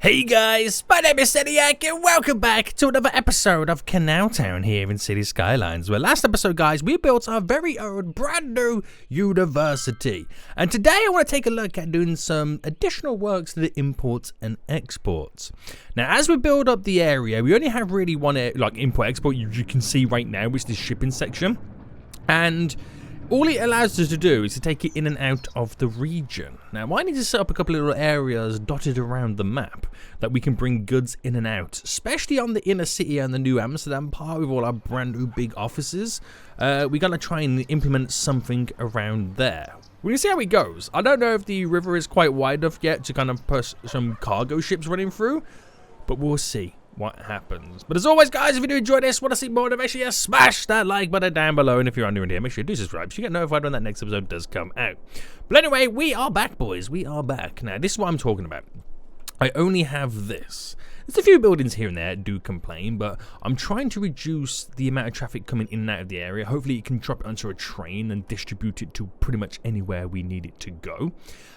Hey guys, my name is Seniac and welcome back to another episode of CanalTown here in City Skylines, where last episode, guys, we built our very own brand new university. And today I want to take a look at doing some additional works to the imports and exports. Now, as we build up the area, we only have really one import-export you can see right now, which is the shipping section. And all it allows us to do is to take it in and out of the region. Now, I need to set up a couple of little areas dotted around the map that we can bring goods in and out, especially on the inner city and the new Amsterdam part with all our brand new big offices. We're going to try and implement something around there. We're going to see how it goes. I don't know if the river is quite wide enough yet to kind of push some cargo ships running through, but we'll see what happens. But as always, guys, if you do enjoy this, want to see more, make sure you smash that like button down below, and if you're new in here, make sure you do subscribe so you get notified when that next episode does come out. But anyway, we are back, boys. We are back. Now, this is what I'm talking about. I only have this. There's a few buildings here and there that do complain, but I'm trying to reduce the amount of traffic coming in and out of the area. Hopefully, you can drop it onto a train and distribute it to pretty much anywhere we need it to go.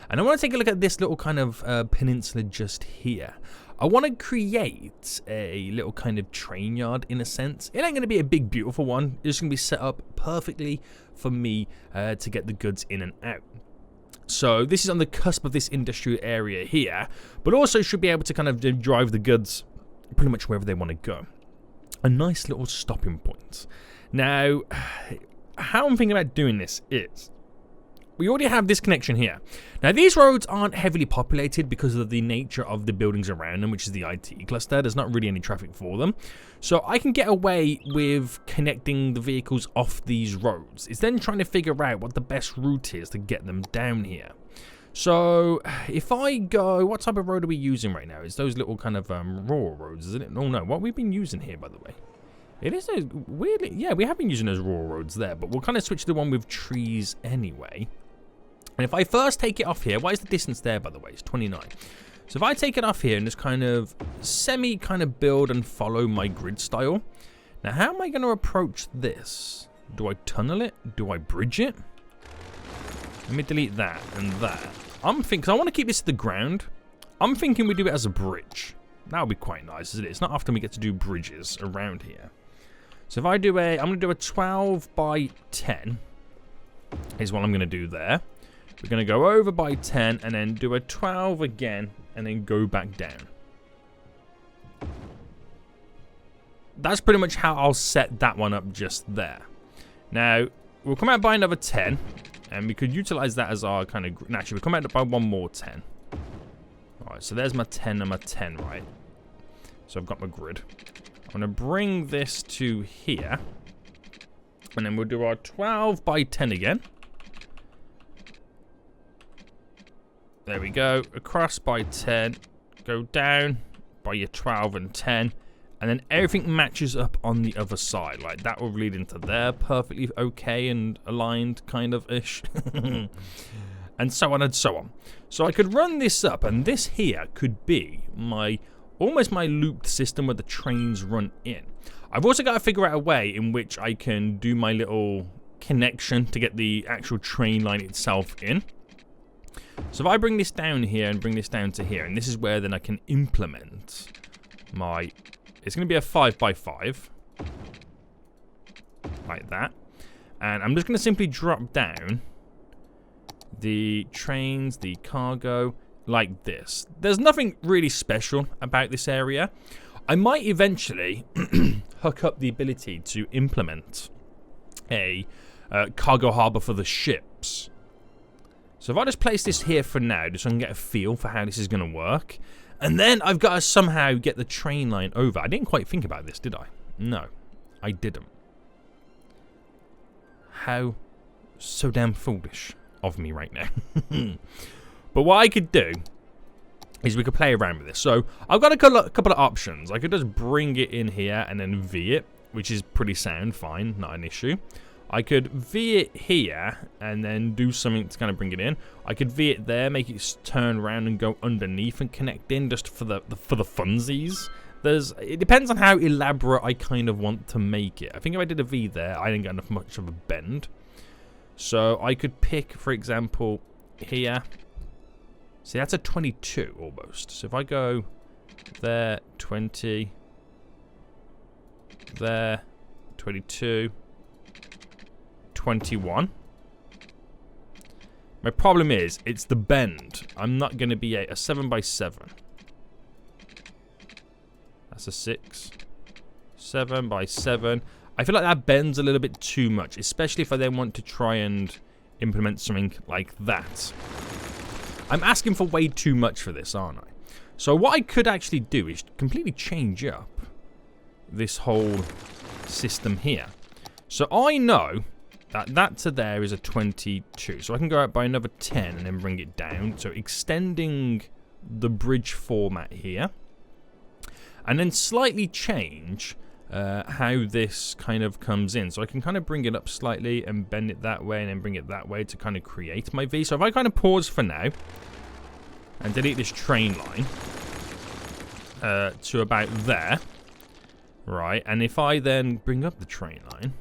And I want to take a look at this little kind of peninsula just here. I want to create a little kind of train yard in a sense. It ain't going to be a big, beautiful one. It's going to be set up perfectly for me to get the goods in and out. So this is on the cusp of this industrial area here, but also should be able to kind of drive the goods pretty much wherever they want to go. A nice little stopping point. Now, how I'm thinking about doing this is, we already have this connection here. Now, these roads aren't heavily populated because of the nature of the buildings around them, which is the IT cluster. There's not really any traffic for them. So I can get away with connecting the vehicles off these roads. It's then trying to figure out what the best route is to get them down here. So if I go, what type of road are we using right now? It's those little kind of rural roads, isn't it? Oh no, what we've been using here, by the way. It is a weirdly, yeah, we have been using those rural roads there, but we'll kind of switch to the one with trees anyway. And if I first take it off here, what is the distance there, by the way? It's 29. So if I take it off here and just kind of build and follow my grid style. Now, how am I going to approach this? Do I tunnel it? Do I bridge it? Let me delete that and that. I'm thinking, 'cause I want to keep this to the ground. I'm thinking we do it as a bridge. That would be quite nice, isn't it? It's not often we get to do bridges around here. So if I do I'm going to do a 12 by 10. Is what I'm going to do there. We're going to go over by 10 and then do a 12 again and then go back down. That's pretty much how I'll set that one up just there. Now, we'll come out by another 10 and we could utilize that as our kind of... Actually, we'll come out by one more 10. Alright, so there's my 10 and my 10, right? So I've got my grid. I'm going to bring this to here. And then we'll do our 12 by 10 again. There we go. Across by 10. Go down by your 12 and 10. And then everything matches up on the other side. Like, that will lead into there perfectly okay and aligned kind of-ish. And so on and so on. So I could run this up, and this here could be almost my looped system where the trains run in. I've also got to figure out a way in which I can do my little connection to get the actual train line itself in. So if I bring this down here and bring this down to here, and this is where then I can implement my... It's going to be a 5 by 5. Like that. And I'm just going to simply drop down the trains, the cargo, like this. There's nothing really special about this area. I might eventually hook up the ability to implement a cargo harbor for the ships. So if I just place this here for now, just so I can get a feel for how this is going to work. And then I've got to somehow get the train line over. I didn't quite think about this, did I? No, I didn't. How so damn foolish of me right now. But what I could do is we could play around with this. So I've got a couple of options. I could just bring it in here and then V it, which is pretty sound, fine, not an issue. I could V it here and then do something to kind of bring it in. I could V it there, make it turn around and go underneath and connect in just for the funsies. It depends on how elaborate I kind of want to make it. I think if I did a V there, I didn't get enough much of a bend. So I could pick, for example, here. See, that's a 22 almost. So if I go there, 20, there, 22, 21. My problem is, it's the bend. I'm not going to be a 7 by 7. That's a 6. 7 by 7. I feel like that bends a little bit too much, especially if I then want to try and implement something like that. I'm asking for way too much for this, aren't I? So what I could actually do is completely change up this whole system here. So I know that to there is a 22. So I can go out by another 10 and then bring it down. So extending the bridge format here. And then slightly change how this kind of comes in. So I can kind of bring it up slightly and bend it that way and then bring it that way to kind of create my V. So if I kind of pause for now and delete this train line to about there, right? And if I then bring up the train line,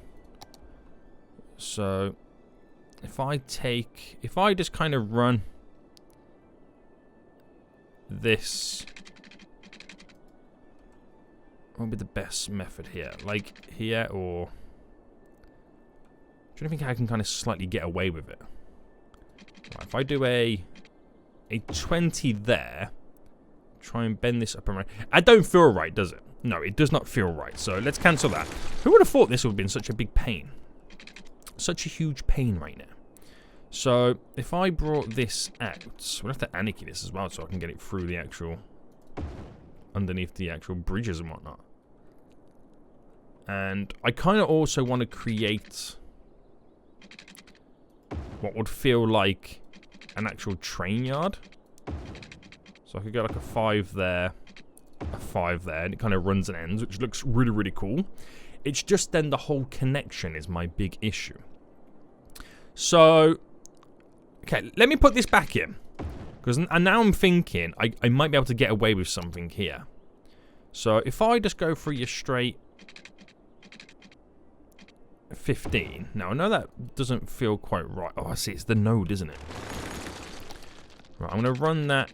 so if I just kind of run this, what would be the best method here? Like here, or do you think I can kind of slightly get away with it? Right, if I do a 20 there, try and bend this up and around. I don't feel right, does it? No, it does not feel right. So let's cancel that. Who would have thought this would have been such a big pain? Such a huge pain right now. So if I brought this out, we'll have to anarchy this as well so I can get it through the actual, underneath the actual bridges and whatnot. And I kind of also want to create what would feel like an actual train yard. So I could go like a 5 there, a 5 there, and it kind of runs and ends, which looks really, really cool. It's just then the whole connection is my big issue. So, okay, let me put this back in. Because now I'm thinking I might be able to get away with something here. So if I just go through your straight 15. Now I know that doesn't feel quite right. Oh, I see, it's the node, isn't it? Right, I'm going to run that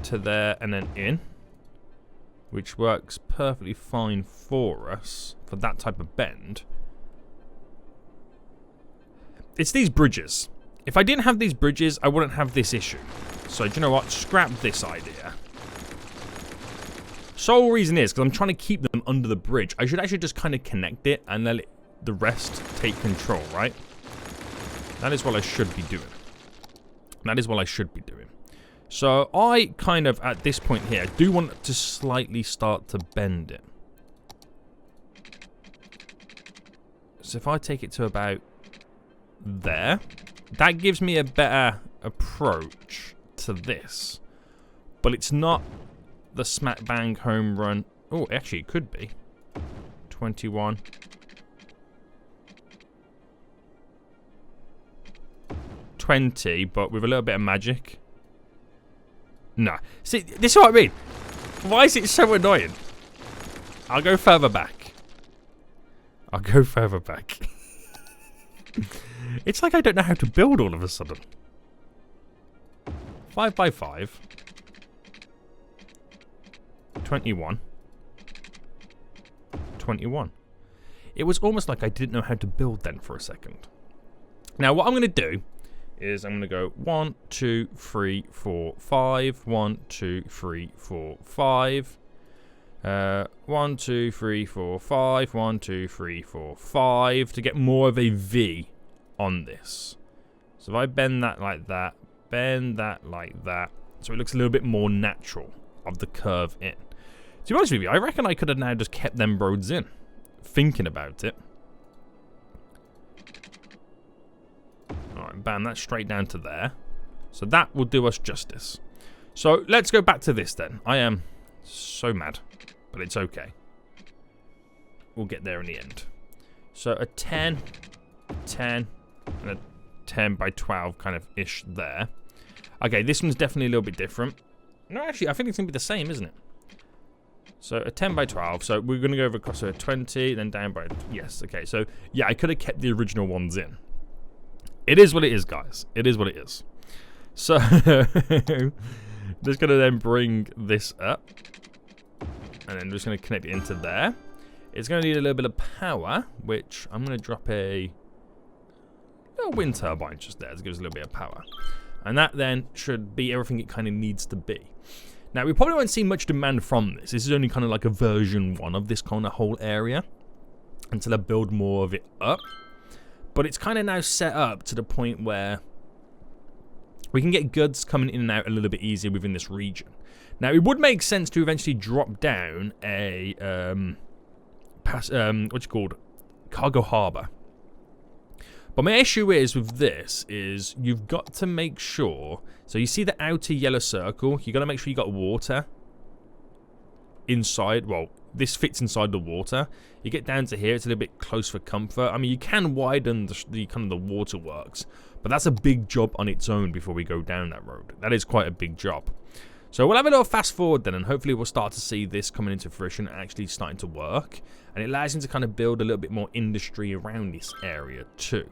to there and then in, which works perfectly fine for us for that type of bend. It's these bridges. If I didn't have these bridges, I wouldn't have this issue. So, do you know what? Scrap this idea. Sole reason is because I'm trying to keep them under the bridge. I should actually just kind of connect it and let the rest take control, right? That is what I should be doing. That is what I should be doing. So I kind of, at this point here, do want to slightly start to bend it. So if I take it to about there, that gives me a better approach to this. But it's not the smack bang home run. Oh, actually it could be. 21. But with a little bit of magic. No. See, this is what I mean. Why is it so annoying? I'll go further back. I'll go further back. It's like I don't know how to build all of a sudden. 5 by 5. 21. 21. It was almost like I didn't know how to build then for a second. Now what I'm going to do is I'm going to go 1, 2, 3, 4, 5. 1, 2, 3, 4, 5. 1, 2, 3, 4, 5. 1, 2, 3, 4, 5 to get more of a V on this. So if I bend that like that, bend that like that, so it looks a little bit more natural of the curve in. To be honest with you, I reckon I could have now just kept them roads in, thinking about it. Alright, bam, that's straight down to there. So that will do us justice. So let's go back to this then. I am so mad, but it's okay. We'll get there in the end. So a 10, 10, and a 10 by 12 kind of ish there. Okay, this one's definitely a little bit different. No, actually, I think it's going to be the same, isn't it? So a 10 by 12. So we're going to go over across a 20, then down by... Yes, okay. So, yeah, I could have kept the original ones in. It is what it is, guys. It is what it is. So, just going to then bring this up. And then just going to connect it into there. It's going to need a little bit of power, which I'm going to drop a little wind turbine just there to give us a little bit of power. And that then should be everything it kind of needs to be. Now, we probably won't see much demand from this. This is only kind of like a version 1 of this kind of whole area until I build more of it up. But it's kind of now set up to the point where we can get goods coming in and out a little bit easier within this region. Now, it would make sense to eventually drop down a cargo harbor. But my issue is with this is you've got to make sure. So you see the outer yellow circle. You got to make sure you got water inside. Well, this fits inside the water. You get down to here, it's a little bit close for comfort. I mean, you can widen the kind of the waterworks, but that's a big job on its own before we go down that road. That is quite a big job. So we'll have a little fast forward then, and hopefully we'll start to see this coming into fruition and actually starting to work. And it allows you to kind of build a little bit more industry around this area too.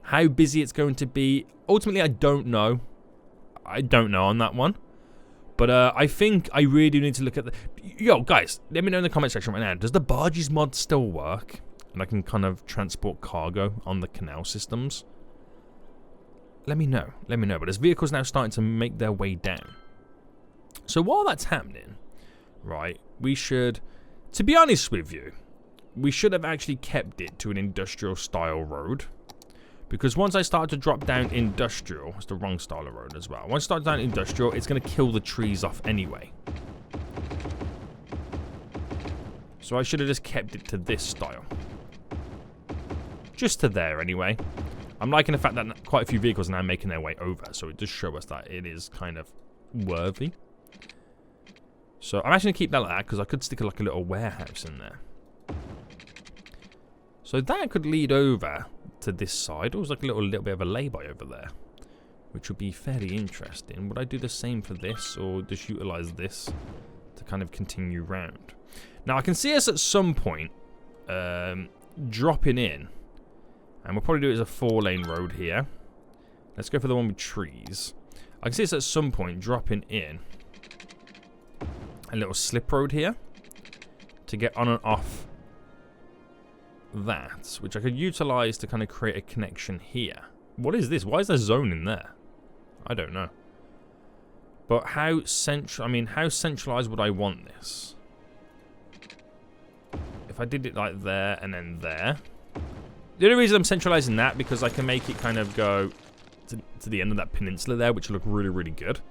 How busy it's going to be, ultimately I don't know. I don't know on that one. But I think I really do need to look at the... Yo, guys, let me know in the comment section right now. Does the barges mod still work? And I can kind of transport cargo on the canal systems? Let me know. Let me know. But there's vehicles now starting to make their way down. So while that's happening, right, we should... To be honest with you, we should have actually kept it to an industrial style road. Because once I start to drop down industrial, it's the wrong style of road as well. Once I start down industrial, it's going to kill the trees off anyway. So I should have just kept it to this style. Just to there anyway. I'm liking the fact that quite a few vehicles are now making their way over. So it does show us that it is kind of worthy. So I'm actually going to keep that like that because I could stick like a little warehouse in there. So that could lead over to this side. It was like a little bit of a lay-by over there, which would be fairly interesting. Would I do the same for this, or just utilize this to kind of continue round? Now I can see us at some point dropping in, and we'll probably do it as a 4-lane road here. Let's go for the one with trees. I can see us at some point dropping in a little slip road here to get on and off that, which I could utilize to kind of create a connection here. What is this? Why is there zone in there? I don't know. But how centralized would I want this? If I did it like there and then there. The only reason I'm centralizing that because I can make it kind of go to the end of that peninsula there, which will look really, really good.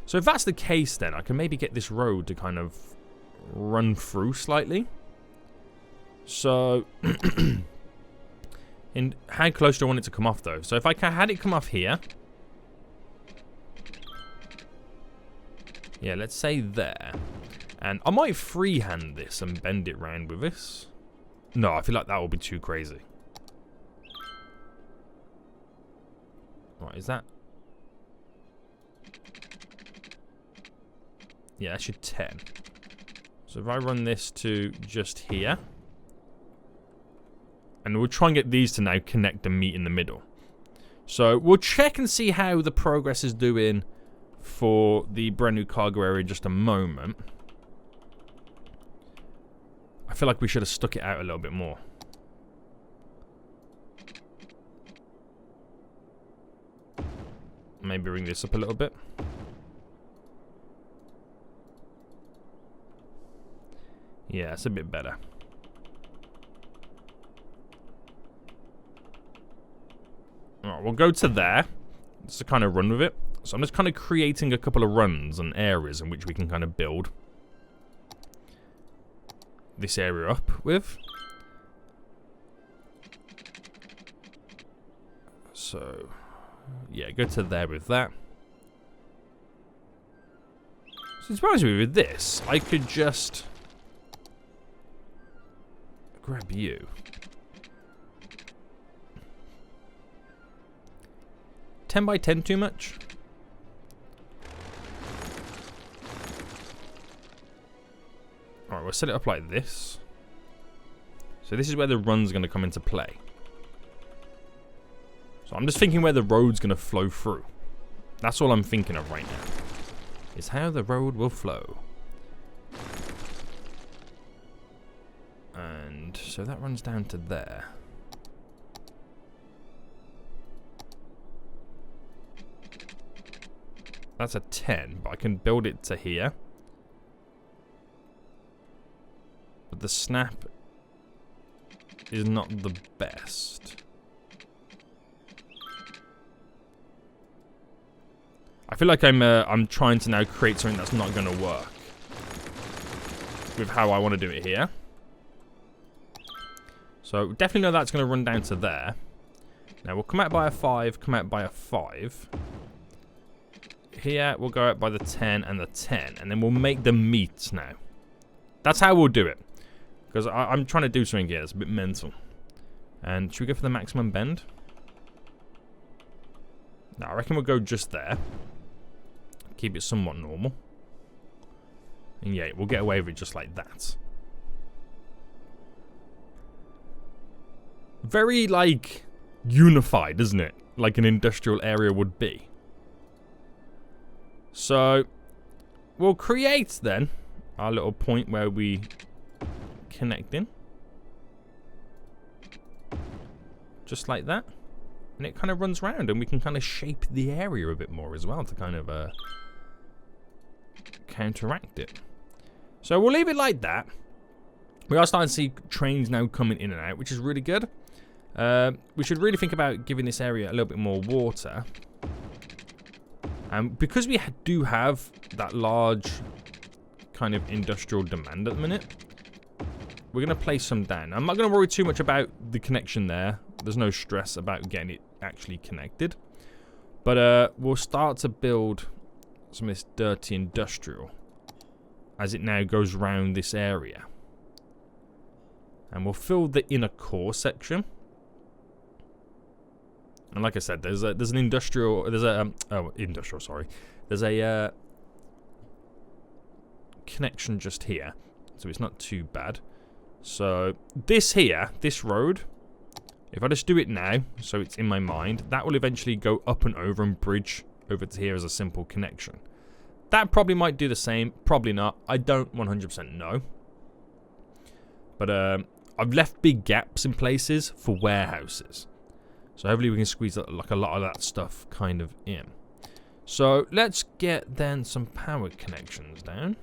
So if that's the case, then I can maybe get this road to kind of run through slightly. So, and how close do I want it to come off though? So if I had it come off here, yeah, let's say there, and I might freehand this and bend it round with this. No, I feel like that will be too crazy. Right, is that? Yeah, that should 10. So if I run this to just here. And we'll try and get these to now connect and meet in the middle. So we'll check and see how the progress is doing for the brand new cargo area in just a moment. I feel like we should have stuck it out a little bit more. Maybe bring this up a little bit. Yeah, it's a bit better. Alright, we'll go to there, just to kind of run with it. So I'm just kind of creating a couple of runs and areas in which we can kind of build this area up with. So, yeah, go to there with that. So surprisingly with this, I could just grab you. 10 by 10 too much? Alright, we'll set it up like this. So this is where the run's going to come into play. So I'm just thinking where the road's going to flow through. That's all I'm thinking of right now. is how the road will flow. And so that runs down to there. That's a 10, but I can build it to here. But the snap is not the best. I feel like I'm trying to now create something that's not going to work with how I want to do it here. So definitely know that's going to run down to there. Now we'll come out by a 5, come out by a 5. Here we'll go out by the 10 and the 10, and then we'll make them meet now. That's how we'll do it. Because I'm trying to do something here that's a bit mental. And should we go for the maximum bend? No, I reckon we'll go just there. Keep it somewhat normal. And yeah, we'll get away with it just like that. Very, like, unified, isn't it? Like an industrial area would be. So, we'll create, then, our little point where we connect in. Just like that. And it kind of runs around, and we can kind of shape the area a bit more as well to kind of counteract it. So we'll leave it like that. We are starting to see trains now coming in and out, which is really good. We should really think about giving this area a little bit more water. And because we do have that large kind of industrial demand at the minute, we're going to place some down. I'm not going to worry too much about the connection there. There's no stress about getting it actually connected. But we'll start to build some of this dirty industrial as it now goes around this area. And we'll fill the inner core section. And like I said, there's an industrial, there's a connection just here, so it's not too bad. So this here, this road, if I just do it now, so it's in my mind, that will eventually go up and over and bridge over to here as a simple connection. That probably might do the same, probably not. I don't 100% know. But I've left big gaps in places for warehouses. So hopefully we can squeeze like a lot of that stuff kind of in. So let's get then some power connections down.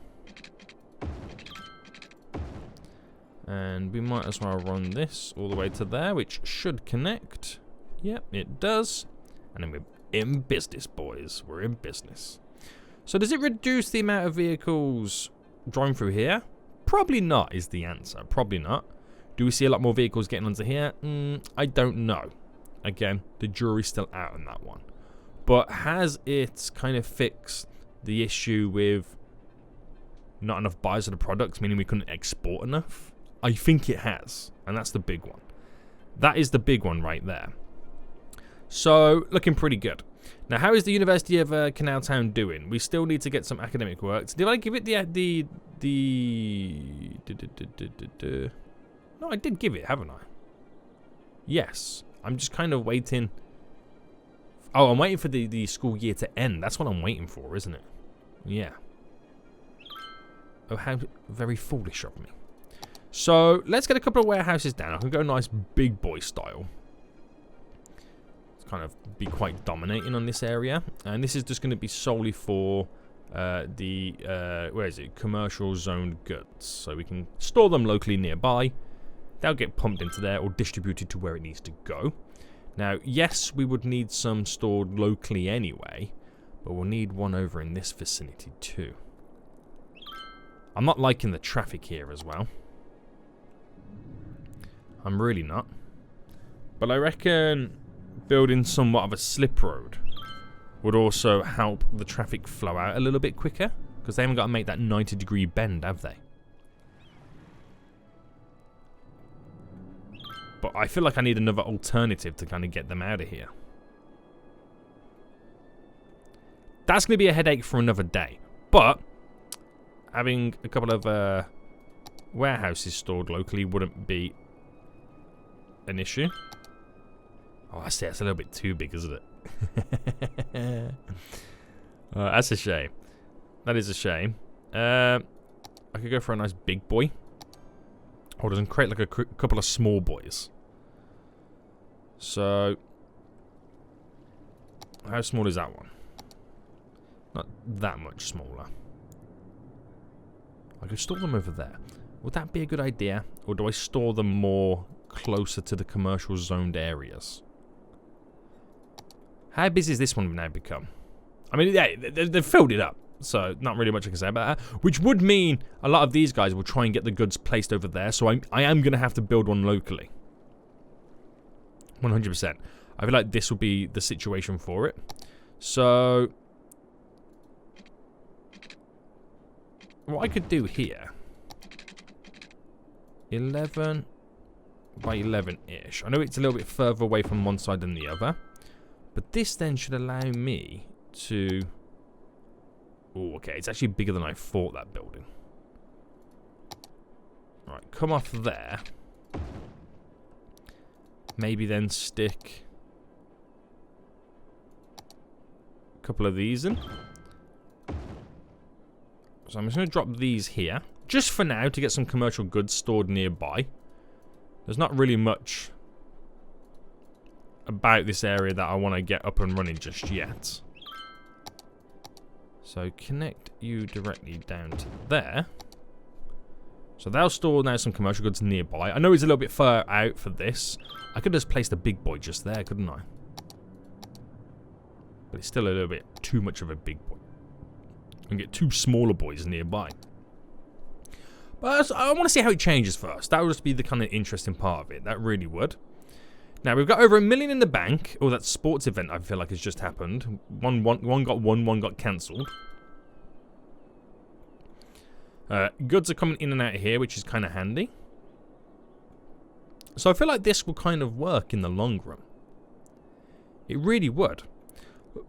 And we might as well run this all the way to there, which should connect. Yep, it does. And then we're in business, boys. We're in business. So does it reduce the amount of vehicles driving through here? Probably not is the answer. Probably not. Do we see a lot more vehicles getting onto here? I don't know. Again, the jury's still out on that one. But has it kind of fixed the issue with not enough buyers of the products, meaning we couldn't export enough? I think it has. And that's the big one. That is the big one right there. So, looking pretty good. Now, how is the University of CanalTown doing? We still need to get some academic work. Did I give it No, I did give it, haven't I? Yes. I'm just kind of waiting. Oh, I'm waiting for the school year to end. That's what I'm waiting for, isn't it? Yeah. Oh, how very foolish of me. So, let's get a couple of warehouses down. I can go nice big boy style. It's kind of be quite dominating on this area. And this is just going to be solely for where is it? Commercial zoned goods. So we can store them locally nearby. They'll get pumped into there or distributed to where it needs to go. Now, yes, we would need some stored locally anyway, but we'll need one over in this vicinity too. I'm not liking the traffic here as well. I'm really not. But I reckon building somewhat of a slip road would also help the traffic flow out a little bit quicker, because they haven't got to make that 90-degree bend, have they? But I feel like I need another alternative to kind of get them out of here. That's going to be a headache for another day. But having a couple of warehouses stored locally wouldn't be an issue. Oh, I see. That's a little bit too big, isn't it? That's a shame. That is a shame. I could go for a nice big boy. Or doesn't create like a couple of small boys. So, how small is that one? Not that much smaller. I could store them over there. Would that be a good idea? Or do I store them more closer to the commercial zoned areas? How busy has this one now become? I mean, yeah, they've filled it up. So, not really much I can say about that. Which would mean a lot of these guys will try and get the goods placed over there. So, I am going to have to build one locally. 100%. I feel like this will be the situation for it. So, what I could do here, 11 by 11-ish. I know it's a little bit further away from one side than the other, but this then should allow me to... Oh, okay, it's actually bigger than I thought, that building. Alright, come off there. Maybe then stick a couple of these in. So I'm just going to drop these here. Just for now, to get some commercial goods stored nearby. There's not really much about this area that I want to get up and running just yet. So connect you directly down to there. So they'll store now some commercial goods nearby. I know it's a little bit far out for this. I could have just placed a big boy just there, couldn't I? But it's still a little bit too much of a big boy. And get two smaller boys nearby. But I want to see how it changes first. That would just be the kind of interesting part of it. That really would. Now, we've got over $1 million in the bank. Oh, that sports event I feel like has just happened. One got won, one got cancelled. Goods are coming in and out of here, which is kind of handy. So I feel like this will kind of work in the long run. It really would.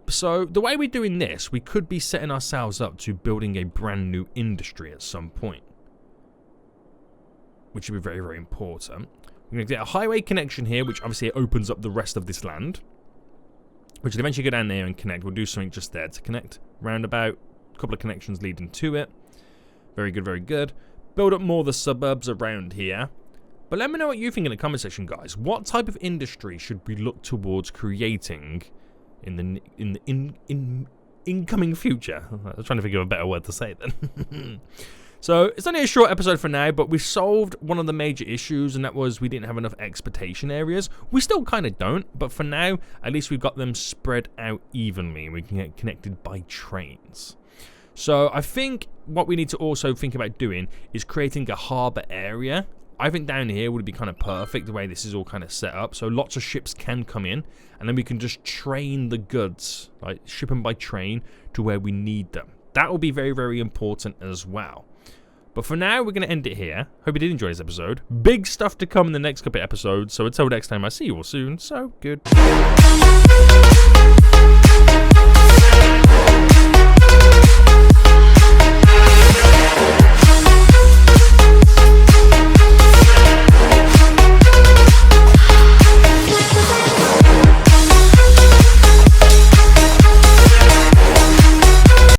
So the way we're doing this, we could be setting ourselves up to building a brand new industry at some point. Which would be very, very important. We're going to get a highway connection here, which obviously opens up the rest of this land. Which will eventually go down there and connect. We'll do something just there to connect. Roundabout, a couple of connections leading to it. Very good, very good. Build up more of the suburbs around here. But let me know what you think in the comment section, guys. What type of industry should we look towards creating in the incoming future? I was trying to think of a better word to say then. So it's only a short episode for now, but we solved one of the major issues, and that was we didn't have enough exportation areas. We still kind of don't, but for now, at least we've got them spread out evenly, and we can get connected by trains. So I think what we need to also think about doing is creating a harbour area. I think down here would be kind of perfect the way this is all kind of set up. So lots of ships can come in, and then we can just train the goods, like ship them by train to where we need them. That will be very, very important as well. But for now, we're going to end it here. Hope you did enjoy this episode. Big stuff to come in the next couple of episodes. So until next time, I see you all soon. So good.